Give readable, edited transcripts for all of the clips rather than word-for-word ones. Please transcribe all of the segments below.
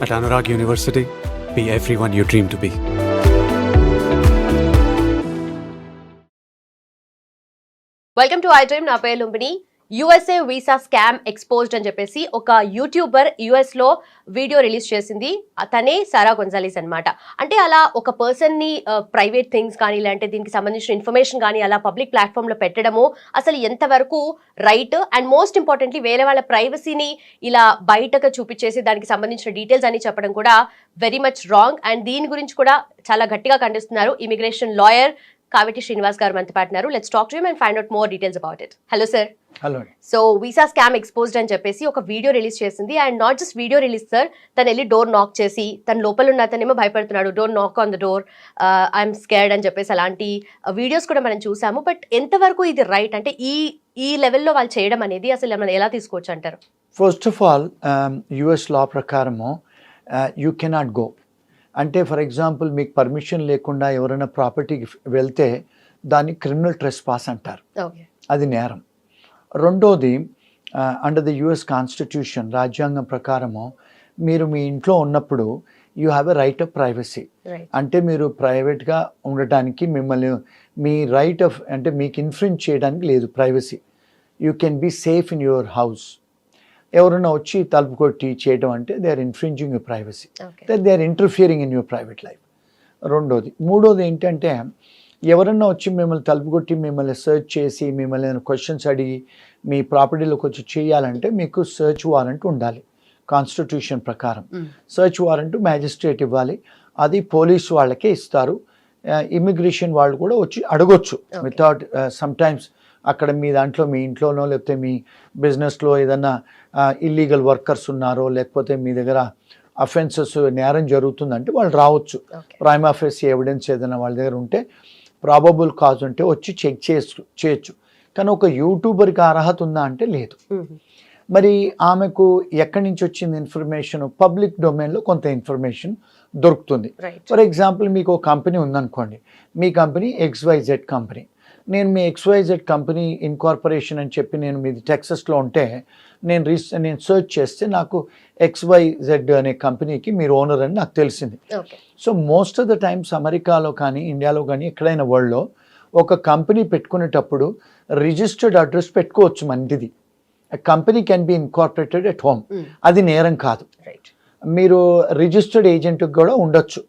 At Anurag University, be everyone you dream to be. Welcome to I dream. నా పేరు Lumbini. USA visa scam exposed అని చెప్పేసి ఒక YouTuber US లో video release చేసింది. తనే సారా గొంజాలిస్ అన్నమాట. అంటే అలా ఒక పర్సన్ ని ప్రైవేట్ థింగ్స్ కానీ లేదంటే దీనికి సంబంధించిన ఇన్ఫర్మేషన్ కానీ అలా పబ్లిక్ ప్లాట్ఫామ్ లో పెట్టడము అసలు ఎంతవరకు రైట్, అండ్ మోస్ట్ ఇంపార్టెంట్లీ వేరే వాళ్ళ ప్రైవసీని ఇలా బయటకు చూపించేసి దానికి సంబంధించిన డీటెయిల్స్ అని చెప్పడం కూడా వెరీ మచ్ రాంగ్. అండ్ దీని గురించి కూడా చాలా గట్టిగా ఖండిస్తున్నారు ఇమిగ్రేషన్ లాయర్ కావేటి శ్రీనివాస్ గారు మనతో పాటున్నారు. Let's talk to him and find out more details about it. Hello sir. Hello. So visa scam exposed అని చెప్పేసి ఒక వీడియో రిలీజ్ చేసింది. And not just video release sir, తను వెళ్ళి డోర్ నాక్ చేసి తన లోపల ఉన్న అతనేమో భయపడుతున్నాడు, door knock on the door, I'm scared అని చెప్పేసి అలాంటి వీడియోస్ కూడా మనం చూసాము. బట్ ఎంతవరకు ఇది రైట్, అంటే ఈ లెవెల్లో వాళ్ళు చేయడం అనేది అసలు మనం ఎలా తీసుకోవచ్చు అంటారు? ఫస్ట్ ఆఫ్ ఆల్ యుఎస్ లా ప్రకారము యూ కెనాట్ గో. అంటే ఫర్ ఎగ్జాంపుల్ మీకు పర్మిషన్ లేకుండా ఎవరైనా ప్రాపర్టీకి వెళ్తే దాన్ని క్రిమినల్ ట్రెస్పాస్ అంటారు, అది నేరం. రెండోది అండర్ ద యుఎస్ కాన్స్టిట్యూషన్, రాజ్యాంగం ప్రకారము మీరు మీ ఇంట్లో ఉన్నప్పుడు you have a right of privacy. అంటే మీరు ప్రైవేట్గా ఉండటానికి మిమ్మల్ని మీ రైట్ ఆఫ్ అంటే మీకు ఇన్ఫ్లుయెన్స్ చేయడానికి లేదు privacy. You can be safe in your house. ఎవరైనా వచ్చి తలుపు కొట్టి చేయడం అంటే they are infringing your privacy, they are interfering in your private life. రెండోది. మూడోది ఏంటంటే ఎవరన్నా వచ్చి మిమ్మల్ని తలుపు కొట్టి మిమ్మల్ని సర్చ్ చేసి మిమ్మల్ని క్వశ్చన్స్ అడిగి మీ ప్రాపర్టీలోకి వచ్చి చేయాలంటే మీకు సర్చ్ వారెంట్ ఉండాలి కాన్స్టిట్యూషన్ ప్రకారం. సర్చ్ వారెంట్ మ్యాజిస్ట్రేట్ ఇవ్వాలి, అది పోలీస్ వాళ్ళకే ఇస్తారు. ఇమిగ్రేషన్ వాళ్ళు కూడా వచ్చి అడగొచ్చు వితౌట్ సమ్టైమ్స్ అక్కడ మీ దాంట్లో మీ ఇంట్లోనో లేకపోతే మీ బిజినెస్లో ఏదన్నా ఇల్లీగల్ వర్కర్స్ ఉన్నారో లేకపోతే మీ దగ్గర అఫెన్సెస్ నేరం జరుగుతుందంటే వాళ్ళు రావచ్చు. ప్రైమా ఫేసి ఎవిడెన్స్ ఏదైనా వాళ్ళ దగ్గర ఉంటే, ప్రాబబుల్ కాజ్ ఉంటే వచ్చి చెక్ చేయొచ్చు. కానీ ఒక యూట్యూబర్కి అర్హత ఉందా అంటే లేదు. మరి ఆమెకు ఎక్కడి నుంచి వచ్చింది ఇన్ఫర్మేషన్? పబ్లిక్ డొమైన్లో కొంత ఇన్ఫర్మేషన్ దొరుకుతుంది. ఫర్ ఎగ్జాంపుల్ మీకు ఒక కంపెనీ ఉందనుకోండి, మీ కంపెనీ XYZ కంపెనీ. నేను మీ XYZ కంపెనీ ఇన్కార్పొరేషన్ అని చెప్పి నేను మీది టెక్సస్లో ఉంటే నేను సర్చ్ చేస్తే నాకు XYZ అనే కంపెనీకి మీరు ఓనర్ అని నాకు తెలిసింది. So most of the times అమెరికాలో కానీ ఇండియాలో కానీ ఎక్కడైనా వరల్డ్లో ఒక కంపెనీ పెట్టుకునేటప్పుడు రిజిస్టర్డ్ అడ్రస్ పెట్టుకోవచ్చు మందిది. Company can be incorporated at home, అది నేరం కాదు. మీరు రిజిస్టర్డ్ ఏజెంట్కి కూడా ఉండొచ్చు,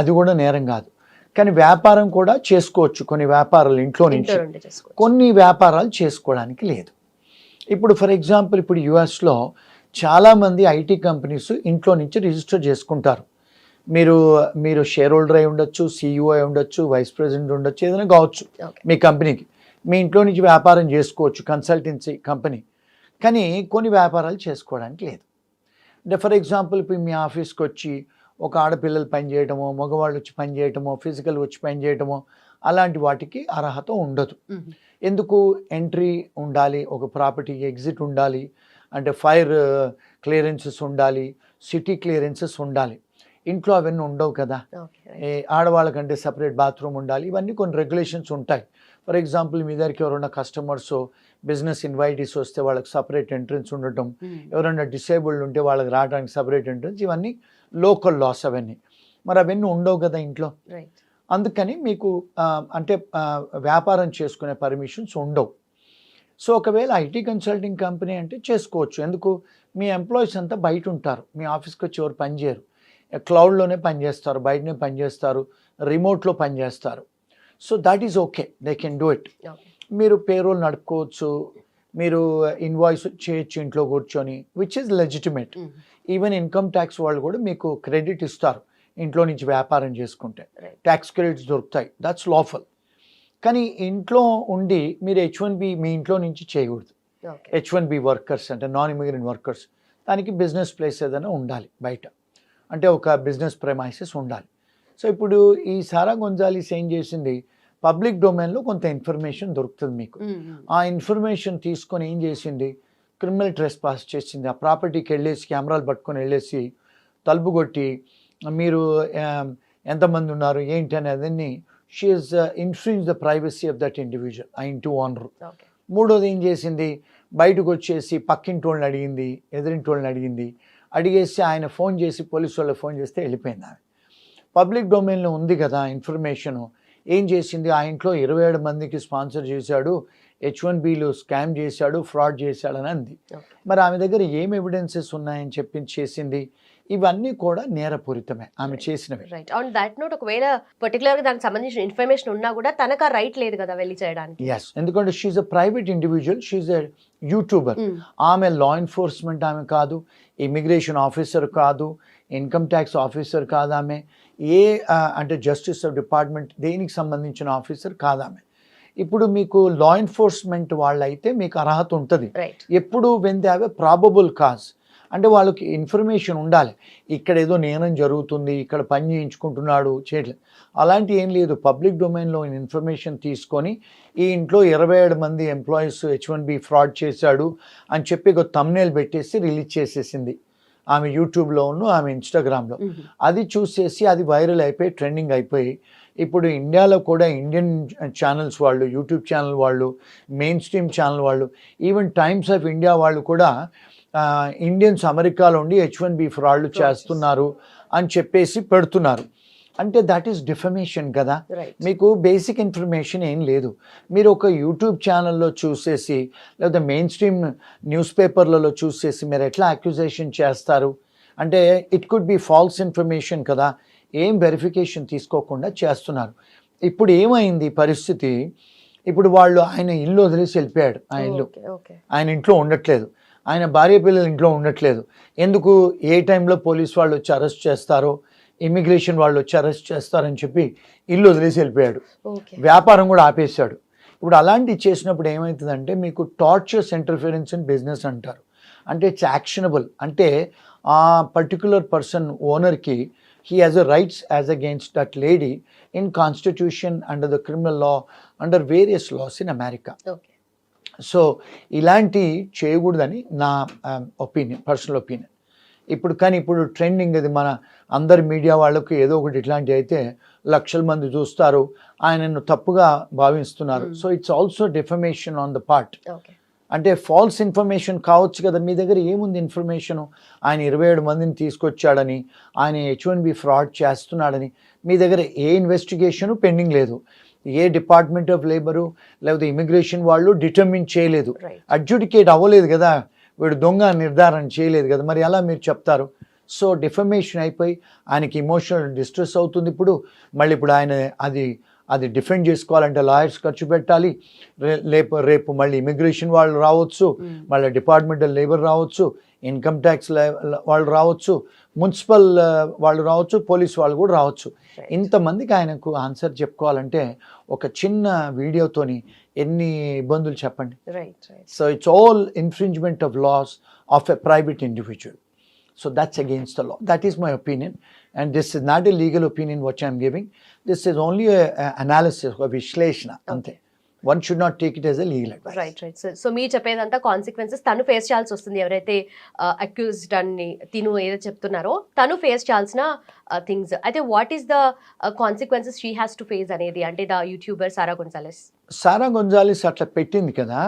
అది కూడా నేరం కాదు. కానీ వ్యాపారం కూడా చేసుకోవచ్చు, కొన్ని వ్యాపారాలు ఇంట్లో నుంచి, కొన్ని వ్యాపారాలు చేసుకోవడానికి లేదు. ఇప్పుడు ఫర్ ఎగ్జాంపుల్ ఇప్పుడు యుఎస్లో చాలామంది ఐటీ కంపెనీస్ ఇంట్లో నుంచి రిజిస్టర్ చేసుకుంటారు. మీరు షేర్ హోల్డర్ అయి ఉండొచ్చు, CEO అయి ఉండొచ్చు, వైస్ ప్రెసిడెంట్ ఉండొచ్చు, ఏదైనా కావచ్చు మీ కంపెనీకి. మీ ఇంట్లో నుంచి వ్యాపారం చేసుకోవచ్చు, కన్సల్టెన్సీ కంపెనీ. కానీ కొన్ని వ్యాపారాలు చేసుకోవడానికి లేదు. అంటే ఫర్ ఎగ్జాంపుల్ ఇప్పుడు మీ ఆఫీస్కి వచ్చి ఒక ఆడపిల్లలు పనిచేయటమో, మగవాళ్ళు వచ్చి పనిచేయటమో, ఫిజికల్ వచ్చి పనిచేయటమో, అలాంటి వాటికి అర్హత ఉండదు. ఎందుకు? ఎంట్రీ ఉండాలి, ఒక ప్రాపర్టీకి ఎగ్జిట్ ఉండాలి, అంటే ఫైర్ క్లియరెన్సెస్ ఉండాలి, సిటీ క్లియరెన్సెస్ ఉండాలి. ఇంట్లో అవన్నీ ఉండవు కదా. ఆడవాళ్ళకంటే సపరేట్ బాత్రూమ్ ఉండాలి, ఇవన్నీ కొన్ని రెగ్యులేషన్స్ ఉంటాయి. ఫర్ ఎగ్జాంపుల్ మీ దగ్గరికి ఎవరైనా కస్టమర్స్ బిజినెస్ ఇన్వైటీస్ వస్తే వాళ్ళకి సపరేట్ ఎంట్రన్స్ ఉండటం, ఎవరైనా డిసేబుల్డ్ ఉంటే వాళ్ళకి రావడానికి సపరేట్ ఎంట్రన్స్, ఇవన్నీ లోకల్ లాస్ అవన్నీ. మరి అవన్నీ ఉండవు కదా ఇంట్లో. అందుకని మీకు అంటే వ్యాపారం చేసుకునే పర్మిషన్స్ ఉండవు. సో ఒకవేళ ఐటీ కన్సల్టింగ్ కంపెనీ అంటే చేసుకోవచ్చు. ఎందుకు? మీ ఎంప్లాయీస్ అంతా బయట ఉంటారు, మీ ఆఫీస్కి వచ్చి ఎవరు పనిచేయరు, క్లౌడ్లోనే పనిచేస్తారు, బయటనే పనిచేస్తారు, రిమోట్లో పనిచేస్తారు. So that is okay, they can do it. మీరు పేరోల్ నడుపుకోవచ్చు, మీరు ఇన్వాయిస్ చేయొచ్చు ఇంట్లో కూర్చొని, which is legitimate. Even income tax వాళ్ళు కూడా మీకు క్రెడిట్ ఇస్తారు ఇంట్లో నుంచి వ్యాపారం చేసుకుంటే, ట్యాక్స్ క్రెడిట్స్ దొరుకుతాయి, దట్స్ లాఫుల్. కానీ ఇంట్లో ఉండి మీరు H1B మీ ఇంట్లో నుంచి చేయకూడదు. H1B వర్కర్స్ అంటే నాన్ ఇమిగ్రెంట్ వర్కర్స్, దానికి బిజినెస్ ప్లేస్ ఏదైనా ఉండాలి బయట, అంటే ఒక బిజినెస్ ప్రెమైసెస్ ఉండాలి. సో ఇప్పుడు ఈ సారా గొంజాలిస్ ఏం చేసింది, పబ్లిక్ డొమైన్లో కొంత ఇన్ఫర్మేషన్ దొరుకుతుంది మీకు. ఆ ఇన్ఫర్మేషన్ తీసుకొని ఏం చేసింది, క్రిమినల్ ట్రెస్పాస్ చేసింది. ఆ ప్రాపర్టీకి వెళ్ళేసి కెమెరాలు పట్టుకొని వెళ్ళేసి తలుపు కొట్టి మీరు ఎంతమంది ఉన్నారు ఏంటి అనేదాన్ని she is influence the privacy of that individual, ఆ ఇంటి ఓనర్. మూడోది ఏం చేసింది, బయటకు వచ్చేసి పక్కింటి వాళ్ళని అడిగింది, ఎదురింటి వాళ్ళని అడిగింది, అడిగేసి ఆయన ఫోన్ చేసి పోలీసు వాళ్ళకి ఫోన్ చేస్తే వెళ్ళిపోయింది ఆమె. పబ్లిక్ డొమైన్లో ఉంది కదా ఇన్ఫర్మేషను. ఏం చేసింది, ఆ ఇంట్లో 27 మందికి స్పాన్సర్ చేశాడు, H1Bలు స్కామ్ చేశాడు, ఫ్రాడ్ చేశాడని అంది. మరి ఆమె దగ్గర ఏం ఎవిడెన్సెస్ ఉన్నాయని చెప్పి చేసింది. ఇవన్నీ కూడా నేరపూరితమే ఆమె చేసినవి. రైట్. ఆన్ దట్ నోట్, ఒకవేళ పర్టికులర్ గా దానికి సంబంధించిన ఇన్ఫర్మేషన్ ఉన్నా కూడా తనకు ఆ రైట్ లేదు కదా వెళ్ళి చేయడానికి. ఎస్, ఎందుకంటే she's a private individual, she's a YouTuber. ఆమె లా ఎన్ఫోర్స్మెంట్ ఆమె కాదు, ఇమిగ్రేషన్ ఆఫీసర్ కాదు, ఇన్కమ్ ట్యాక్స్ ఆఫీసర్ కాదు ఆమె, అంటే జస్టిస్ ఆఫ్ డిపార్ట్మెంట్ దేనికి సంబంధించిన ఆఫీసర్ కాదు ఆమె. ఇప్పుడు మీకు లా ఎన్ఫోర్స్మెంట్ వాళ్ళైతే మీకు అర్హత ఉంటుంది ఎప్పుడు when they have a probable cause, అంటే వాళ్ళకి ఇన్ఫర్మేషన్ ఉండాలి. ఇక్కడ ఏదో నేరం జరుగుతుంది, ఇక్కడ పని చేయించుకుంటున్నాడు చేయట్లేదు, అలాంటి ఏం లేదు. పబ్లిక్ డొమైన్లో ఇన్ఫర్మేషన్ తీసుకొని ఈ ఇంట్లో 27 మంది ఎంప్లాయీస్ H1B ఫ్రాడ్ చేశాడు అని చెప్పి ఒక థంబ్నెయిల్ పెట్టేసి రిలీజ్ చేసేసింది ఆమె యూట్యూబ్లోను ఆమె ఇన్స్టాగ్రామ్లో. అది చూసేసి అది వైరల్ అయిపోయి ట్రెండింగ్ అయిపోయి ఇప్పుడు ఇండియాలో కూడా ఇండియన్ ఛానల్స్ వాళ్ళు, యూట్యూబ్ ఛానల్ వాళ్ళు, మెయిన్ స్ట్రీమ్ ఛానల్ వాళ్ళు, ఈవెన్ టైమ్స్ ఆఫ్ ఇండియా వాళ్ళు కూడా ఇండియన్స్ అమెరికాలో ఉండి H1B ఫ్రాడ్లు చేస్తున్నారు అని చెప్పేసి పెడుతున్నారు. అంటే దట్ ఈస్ డిఫమేషన్ కదా. మీకు బేసిక్ ఇన్ఫర్మేషన్ ఏం లేదు. మీరు ఒక యూట్యూబ్ ఛానల్లో చూసేసి లేదా మెయిన్ స్ట్రీమ్ న్యూస్ పేపర్లలో చూసేసి మీరు ఎట్లా అక్యూజేషన్ చేస్తారు? అంటే it could be false information కదా. ఏం వెరిఫికేషన్ తీసుకోకుండా చేస్తున్నారు. ఇప్పుడు ఏమైంది పరిస్థితి, ఇప్పుడు వాళ్ళు ఆయన ఇల్లు వదిలేసి వెళ్ళిపోయాడు. ఆయన ఇంట్లో ఉండట్లేదు, ఆయన భార్య పిల్లలు ఇంట్లో ఉండట్లేదు. ఎందుకు? ఏ టైంలో పోలీస్ వాళ్ళు వచ్చి అరెస్ట్ చేస్తారో, ఇమిగ్రేషన్ వాళ్ళు వచ్చి అరెస్ట్ చేస్తారని చెప్పి ఇల్లు వదిలేసి వెళ్ళిపోయాడు. వ్యాపారం కూడా ఆపేశాడు. ఇప్పుడు అలాంటివి చేసినప్పుడు ఏమవుతుందంటే మీకు టార్చర్స్ ఇంటర్ఫిరెన్స్ ఇన్ బిజినెస్ అంటారు. అంటే ఇట్స్ యాక్షనబుల్. అంటే ఆ పర్టిక్యులర్ పర్సన్ ఓనర్కి he has a rights as against that lady in constitution, under the criminal law, under various laws in America. So ఇలాంటి చేయకూడదని నా ఒపీనియన్, పర్సనల్ ఒపీనియన్. ఇప్పుడు trending అది మన అందరి మీడియా వాళ్ళకి ఏదో ఒకటి ఇట్లాంటివి అయితే లక్షల మంది చూస్తారు, ఆయనను తప్పుగా భావిస్తున్నారు. So it's also defamation on the part. అంటే ఫాల్స్ ఇన్ఫర్మేషన్ కావచ్చు కదా. మీ దగ్గర ఏముంది ఇన్ఫర్మేషను? ఆయన 27 మందిని తీసుకొచ్చాడని, ఆయన H1B ఫ్రాడ్ చేస్తున్నాడని మీ దగ్గర ఏ ఇన్వెస్టిగేషను పెండింగ్ లేదు. ఏ డిపార్ట్మెంట్ ఆఫ్ లేబరు లేకపోతే ఇమిగ్రేషన్ వాళ్ళు డిటర్మిన్ చేయలేదు, అడ్జుడికేట్ అవ్వలేదు కదా, వీడు దొంగ నిర్ధారణ చేయలేదు కదా. మరి ఎలా మీరు చెప్తారు? సో డిఫమేషన్ అయిపోయి ఆయనకి ఇమోషనల్ డిస్ట్రెస్ అవుతుంది. ఇప్పుడు ఆయన అది డిఫెండ్ చేసుకోవాలంటే లాయర్స్ ఖర్చు పెట్టాలి. రేపు మళ్ళీ ఇమిగ్రేషన్ వాళ్ళు రావచ్చు, మళ్ళీ డిపార్ట్మెంట్ ఆఫ్ లేబర్ రావచ్చు, ఇన్కమ్ ట్యాక్స్ వాళ్ళు రావచ్చు, మున్సిపల్ వాళ్ళు రావచ్చు, పోలీస్ వాళ్ళు కూడా రావచ్చు. ఇంతమందికి ఆయనకు ఆన్సర్ చెప్పుకోవాలంటే ఒక చిన్న వీడియోతోని ఎన్ని ఇబ్బందులు చెప్పండి. So it's all infringement of laws of a private individual. So that's against the law. That is my opinion, and this is not a legal opinion which I am giving. This is only a analysis of vishleshana. Ante. One should not take it as a legal advice. Right. So మీరు చెప్పేదంతా consequences తను face చేయాల్సి వస్తుంది. ఎవరైతే accused అని తిను ఏదో చెప్తున్నారో తను ఫేస్ చేయాల్సిన థింగ్స్. అయితే what is the consequences she has to face అనేది, అంటే ద యూట్యూబర్ సారా గొంజాలెస్ అట్లా పెట్టింది కదా.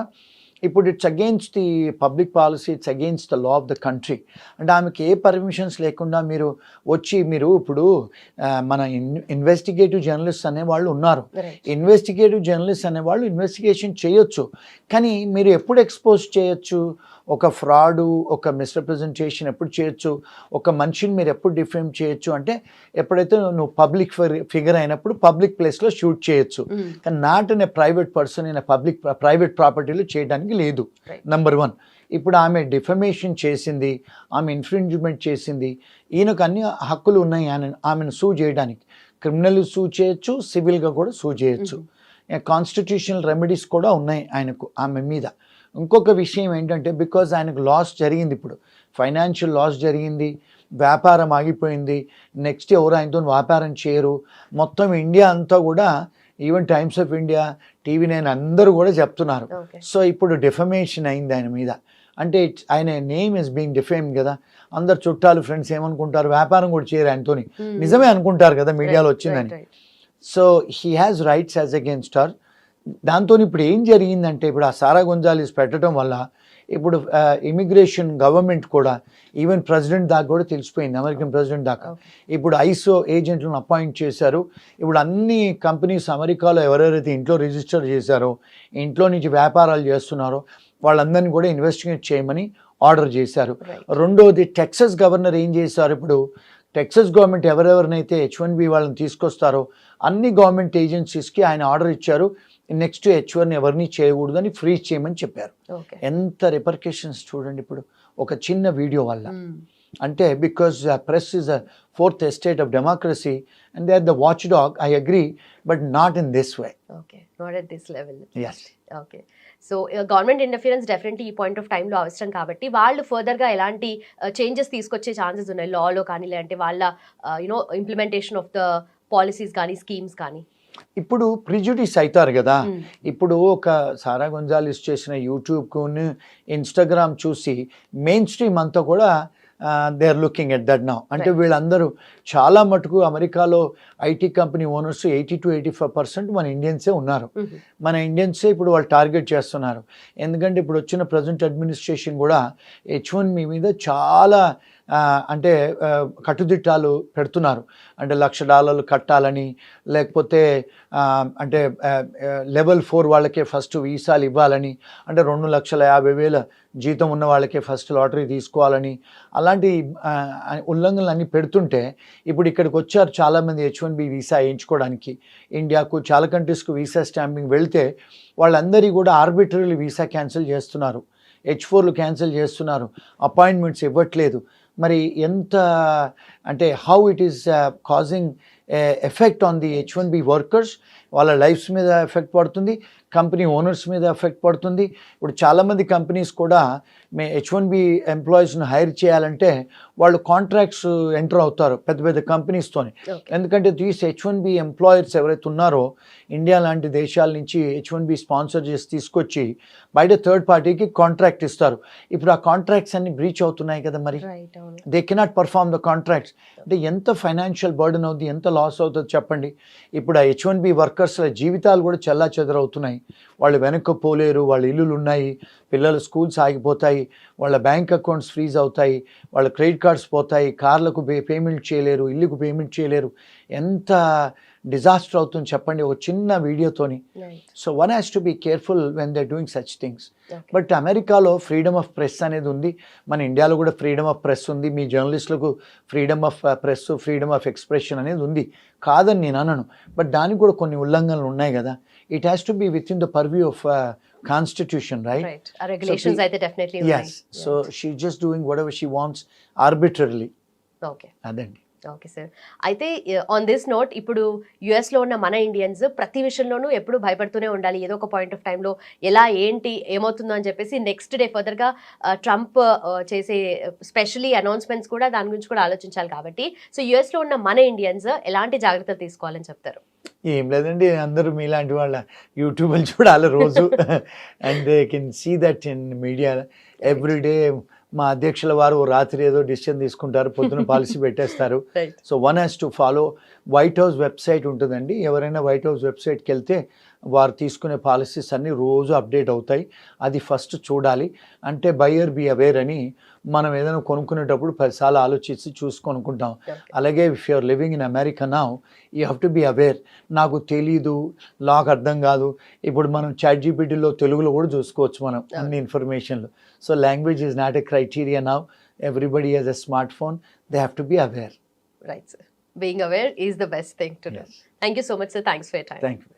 ఇప్పుడు it's against the public policy, it's against the law of the country. అంటే ఆమెకి ఏ పర్మిషన్స్ లేకుండా మీరు ఇప్పుడు మన ఇన్వెస్టిగేటివ్ జర్నలిస్ట్ అనేవాళ్ళు ఉన్నారు. ఇన్వెస్టిగేటివ్ జర్నలిస్ట్ అనేవాళ్ళు ఇన్వెస్టిగేషన్ చేయొచ్చు, కానీ మీరు ఎప్పుడు ఎక్స్పోజ్ చేయొచ్చు? ఒక ఫ్రాడు, ఒక మిస్రిప్రజెంటేషన్ ఎప్పుడు చేయొచ్చు? ఒక మనిషిని మీరు ఎప్పుడు డిఫేమ్ చేయొచ్చు అంటే ఎప్పుడైతే నువ్వు పబ్లిక్ ఫిగర్ అయినప్పుడు పబ్లిక్ ప్లేస్లో షూట్ చేయొచ్చు, కానీ not in a private person in private ప్రాపర్టీలో చేయడానికి లేదు. నెంబర్ 1. ఇప్పుడు ఆమె డిఫమేషన్ చేసింది, ఆమె ఇన్ఫ్రింజ్మెంట్ చేసింది. ఈయనకు అన్ని హక్కులు ఉన్నాయి ఆమెను సూ చేయడానికి. క్రిమినల్ సూ చేయొచ్చు, సివిల్గా కూడా సూ చేయొచ్చు. కాన్స్టిట్యూషనల్ రెమెడీస్ కూడా ఉన్నాయి ఆయనకు ఆమె మీద. ఇంకొక విషయం ఏంటంటే బికాజ్ ఆయనకు లాస్ జరిగింది, ఇప్పుడు ఫైనాన్షియల్ లాస్ జరిగింది, వ్యాపారం ఆగిపోయింది, నెక్స్ట్ ఎవరు ఆయనతో వ్యాపారం చేయరు. మొత్తం ఇండియా అంతా కూడా, even times of India, TV9 అందరూ కూడా చెప్తున్నారు. సో ఇప్పుడు డిఫమేషన్ అయింది ఆయన మీద. అంటే ఆయన నేమ్ ఇస్ బీయింగ్ డిఫేమ్ కదా. అందరు చుట్టాలు, ఫ్రెండ్స్ ఏమనుకుంటారు? వ్యాపారం కూడా చేయరు ఆయనతోని, నిజమే అనుకుంటారు కదా మీడియాలో వచ్చిందని. So he has rights as against her. దాంతో ఇప్పుడు ఏం జరిగిందంటే ఇప్పుడు ఆ సారా గొంజాలెస్ పెట్టడం వల్ల ఇప్పుడు ఇమిగ్రేషన్ గవర్నమెంట్ కూడా ఈవెన్ ప్రెసిడెంట్ దాకా కూడా తెలిసిపోయింది, అమెరికన్ ప్రెసిడెంట్ దాకా. ఇప్పుడు ఐసో ఏజెంట్లను అపాయింట్ చేశారు. ఇప్పుడు అన్ని కంపెనీస్ అమెరికాలో ఎవరెవరైతే ఇంట్లో రిజిస్టర్ చేశారో, ఇంట్లో నుంచి వ్యాపారాలు చేస్తున్నారో వాళ్ళందరినీ కూడా ఇన్వెస్టిగేట్ చేయమని ఆర్డర్ చేశారు. రెండోది టెక్సస్ గవర్నర్ ఏం చేశారు, ఇప్పుడు టెక్సస్ గవర్నమెంట్ ఎవరెవరినైతే H1B వాళ్ళని తీసుకొస్తారో అన్ని గవర్నమెంట్ ఏజెన్సీస్కి ఆయన ఆర్డర్ ఇచ్చారు, నెక్స్ట్ H1 ఎవరిని చేయకూడదని ఫ్రీజ్ చేయమని చెప్పారు. ఎంత రిపర్కేషన్స్ చూడండి ఇప్పుడు ఒక చిన్న వీడియో వల్ల. అంటే because press is a fourth estate of democracy and they are the watch dog, I agree, but not in this way. Okay, not at this level. Yes. Okay, so government interference definitely ఈ point of టైంలో అవసరం కాబట్టి వాళ్ళు ఫర్దర్గా ఎలాంటి changes తీసుకొచ్చే chances ఉన్నాయి లాలో కానీ, లేదంటే వాళ్ళ you know implementation of the policies కానీ, స్కీమ్స్ కానీ? ఇప్పుడు ప్రిజుడిస్ అవుతారు కదా. ఇప్పుడు ఒక సారా గొంజాలిస్ చేసిన యూట్యూబ్కు ఇన్స్టాగ్రామ్ చూసి మెయిన్ స్ట్రీమ్ అంతా కూడా they are looking at that now. అంటే వీళ్ళందరూ చాలా మటుకు అమెరికాలో ఐటీ కంపెనీ ఓనర్స్ 80 to 85% మన ఇండియన్సే ఉన్నారు. మన ఇండియన్సే ఇప్పుడు వాళ్ళు టార్గెట్ చేస్తున్నారు. ఎందుకంటే ఇప్పుడు వచ్చిన ప్రజెంట్ అడ్మినిస్ట్రేషన్ కూడా H1B మీద చాలా అంటే కట్టుదిట్టాలు పెడుతున్నారు. అంటే $1,00,000 కట్టాలని, లేకపోతే అంటే లెవెల్ 4 వాళ్ళకే ఫస్ట్ వీసాలు ఇవ్వాలని, అంటే 2,50,000 జీతం ఉన్న వాళ్ళకే ఫస్ట్ లాటరీ తీసుకోవాలని, అలాంటి ఉల్లంఘనలు అన్నీ పెడుతుంటే ఇప్పుడు ఇక్కడికి వచ్చారు చాలామంది H1B వీసా వేయించుకోవడానికి. ఇండియాకు చాలా కంట్రీస్కు వీసా స్టాంపింగ్ వెళ్తే వాళ్ళందరికీ కూడా ఆర్బిటరీలు వీసా క్యాన్సిల్ చేస్తున్నారు, H4లు క్యాన్సిల్ చేస్తున్నారు, అపాయింట్మెంట్స్ ఇవ్వట్లేదు. మరి ఎంత అంటే how it is causing effect on the H1B workers, వాళ్ళ లైఫ్స్ మీద ఎఫెక్ట్ పడుతుంది, కంపెనీ ఓనర్స్ మీద ఎఫెక్ట్ పడుతుంది. ఇప్పుడు చాలామంది కంపెనీస్ కూడా H1B ఎంప్లాయీస్ను హైర్ చేయాలంటే వాళ్ళు కాంట్రాక్ట్స్ ఎంటర్ అవుతారు పెద్ద పెద్ద కంపెనీస్తోని. ఎందుకంటే దీస్ H1B ఎంప్లాయర్స్ ఎవరైతే ఉన్నారో ఇండియా లాంటి దేశాల నుంచి H1B స్పాన్సర్ చేసి తీసుకొచ్చి బయట థర్డ్ పార్టీకి కాంట్రాక్ట్ ఇస్తారు. ఇప్పుడు ఆ కాంట్రాక్ట్స్ అన్ని బ్రీచ్ అవుతున్నాయి కదా, మరి they cannot perform the contracts. అంటే ఎంత ఫైనాన్షియల్ బర్డెన్ అవుతుంది, ఎంత లాస్ అవుతుంది చెప్పండి. ఇప్పుడు ఆ H1B వర్కర్స్ల జీవితాలు కూడా చెల్లా చెదరవుతున్నాయి. వాళ్ళు వెనక్కి పోలేరు, వాళ్ళ ఇల్లులు ఉన్నాయి, పిల్లల స్కూల్స్ ఆగిపోతాయి, వాళ్ళ బ్యాంక్ అకౌంట్స్ ఫ్రీజ్ అవుతాయి, వాళ్ళ క్రెడిట్ కార్డ్స్ పోతాయి, కార్లకు పేమెంట్ చేయలేరు, ఇల్లుకు పేమెంట్ చేయలేరు. ఎంత డిజాస్టర్ అవుతుంది చెప్పండి ఒక చిన్న వీడియోతోని. So one has to be careful when they doing such things. But అమెరికాలో ఫ్రీడమ్ ఆఫ్ ప్రెస్ అనేది ఉంది, మన ఇండియాలో కూడా ఫ్రీడమ్ ఆఫ్ ప్రెస్ ఉంది, మీ జర్నలిస్టులకు freedom of press, freedom of expression అనేది ఉంది, కాదని నేను అనను. బట్ దానికి కూడా కొన్ని ఉల్లంఘనలు ఉన్నాయి కదా. It has to be within the purview of Constitution, right? Regulations అయితే definitely yes. So she's just doing whatever she wants arbitrarily. Okay. అదండి. ఓకే సార్, అయితే ఆన్ దిస్ నోట్ ఇప్పుడు యుఎస్లో ఉన్న మన ఇండియన్స్ ప్రతి విషయంలోనూ ఎప్పుడు భయపడుతూనే ఉండాలి, ఏదో ఒక పాయింట్ ఆఫ్ టైంలో ఎలా ఏంటి ఏమవుతుందో అని చెప్పేసి నెక్స్ట్ డే ఫర్దర్గా ట్రంప్ చేసే స్పెషలీ అనౌన్స్మెంట్స్ కూడా దాని గురించి కూడా ఆలోచించాలి కాబట్టి, సో యుఎస్లో ఉన్న మన ఇండియన్స్ ఎలాంటి జాగ్రత్తలు తీసుకోవాలని చెప్తారు? ఏం లేదండి, అందరూ మీలాంటి వాళ్ళ యూట్యూబ్లు చూడాలి రోజు and they can see that in media everyday. మా అధ్యక్షుల వారు రాత్రి ఏదో డిసిషన్ తీసుకుంటారు, పొద్దున పాలసీ పెట్టేస్తారు. So one has to follow. White house website ఉంటుందండి, ఎవరైనా వైట్ హౌస్ వెబ్సైట్కి వెళ్తే వారు తీసుకునే పాలసీస్ అన్నీ రోజు అప్డేట్ అవుతాయి, అది ఫస్ట్ చూడాలి. అంటే బయర్ బీ అవేర్ అని మనం ఏదైనా కొనుక్కునేటప్పుడు 10 సార్లు ఆలోచించి చూసి కొనుక్కుంటాం. అలాగే if you're living in America now you have to be aware. నాకు తెలీదు, లాకు అర్థం కాదు, ఇప్పుడు మనం ChatGPTలో తెలుగులో కూడా చూసుకోవచ్చు మనం అన్ని ఇన్ఫర్మేషన్లు. So language is not a criteria now, everybody has a smart phone, they have to be aware. Right, sir. Being aware is the best thing to do. Thank you so much, sir. Thanks for your time. Thank you.